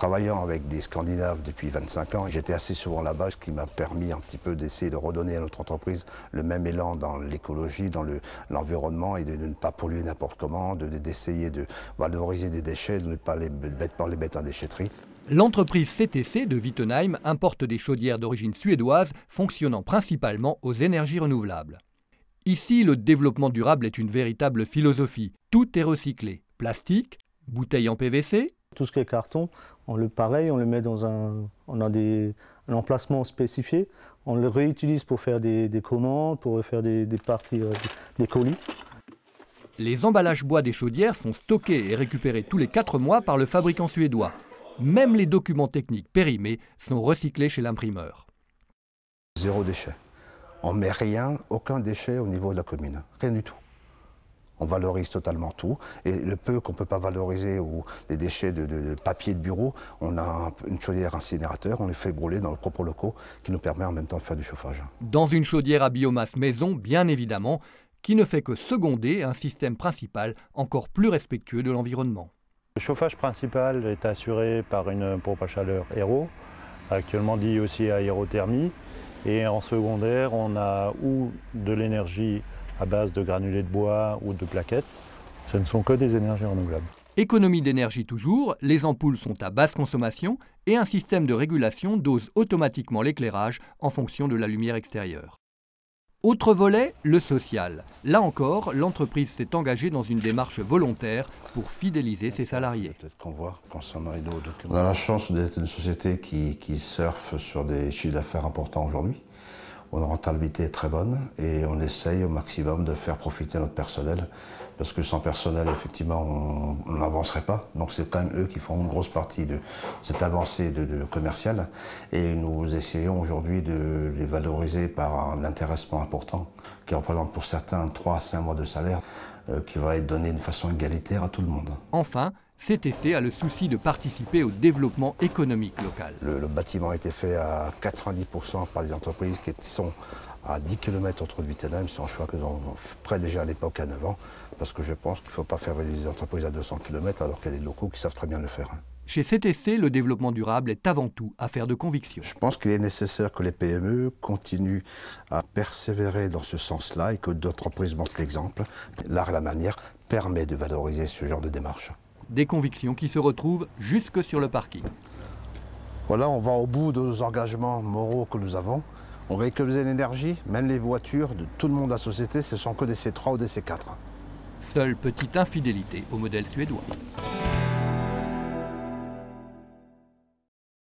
Travaillant avec des Scandinaves depuis 25 ans, j'étais assez souvent là-bas, ce qui m'a permis un petit peu d'essayer de redonner à notre entreprise le même élan dans l'écologie, dans l'environnement et de ne pas polluer n'importe comment, d'essayer de valoriser des déchets, de ne pas les mettre en déchetterie. L'entreprise CTC de Wittenheim importe des chaudières d'origine suédoise fonctionnant principalement aux énergies renouvelables. Ici, le développement durable est une véritable philosophie. Tout est recyclé. Plastique, bouteilles en PVC. Tout ce qui est carton, on le met dans un emplacement spécifié. On le réutilise pour faire des commandes, pour faire des parties, des colis. Les emballages bois des chaudières sont stockés et récupérés tous les 4 mois par le fabricant suédois. Même les documents techniques périmés sont recyclés chez l'imprimeur. Zéro déchet. On ne met rien, aucun déchet au niveau de la commune. Rien du tout. On valorise totalement tout. Et le peu qu'on ne peut pas valoriser, ou des déchets de papier de bureau, on a une chaudière incinérateur, on les fait brûler dans nos propres locaux, qui nous permet en même temps de faire du chauffage. Dans une chaudière à biomasse maison, bien évidemment, qui ne fait que seconder un système principal encore plus respectueux de l'environnement. Le chauffage principal est assuré par une pompe à chaleur Aéro, actuellement dit aussi aérothermie. Et en secondaire, on a ou de l'énergie à base de granulés de bois ou de plaquettes. Ce ne sont que des énergies renouvelables. Économie d'énergie toujours, les ampoules sont à basse consommation et un système de régulation dose automatiquement l'éclairage en fonction de la lumière extérieure. Autre volet, le social. Là encore, l'entreprise s'est engagée dans une démarche volontaire pour fidéliser ses salariés. On a la chance d'être une société qui surfe sur des chiffres d'affaires importants aujourd'hui. Notre rentabilité est très bonne et on essaye au maximum de faire profiter notre personnel. Parce que sans personnel, effectivement, on n'avancerait pas. Donc c'est quand même eux qui font une grosse partie de cette avancée commerciale. Et nous essayons aujourd'hui de les valoriser par un intéressement important, qui représente pour certains 3 à 5 mois de salaire, qui va être donné de façon égalitaire à tout le monde. Enfin, CTC a le souci de participer au développement économique local. Le bâtiment a été fait à 90% par des entreprises qui sont à 10 km autour de Wittenheim. C'est un choix que nous avons prêt déjà à l'époque à 9 ans, parce que je pense qu'il ne faut pas faire des entreprises à 200 km alors qu'il y a des locaux qui savent très bien le faire. Chez CTC, le développement durable est avant tout affaire de conviction. Je pense qu'il est nécessaire que les PME continuent à persévérer dans ce sens-là et que d'autres entreprises montrent l'exemple. L'art et la manière permet de valoriser ce genre de démarche. Des convictions qui se retrouvent jusque sur le parking. Voilà, on va au bout de nos engagements moraux que nous avons. On va économiser l'énergie, même les voitures de tout le monde à la société, ce sont que des C3 ou des C4. Seule petite infidélité au modèle suédois.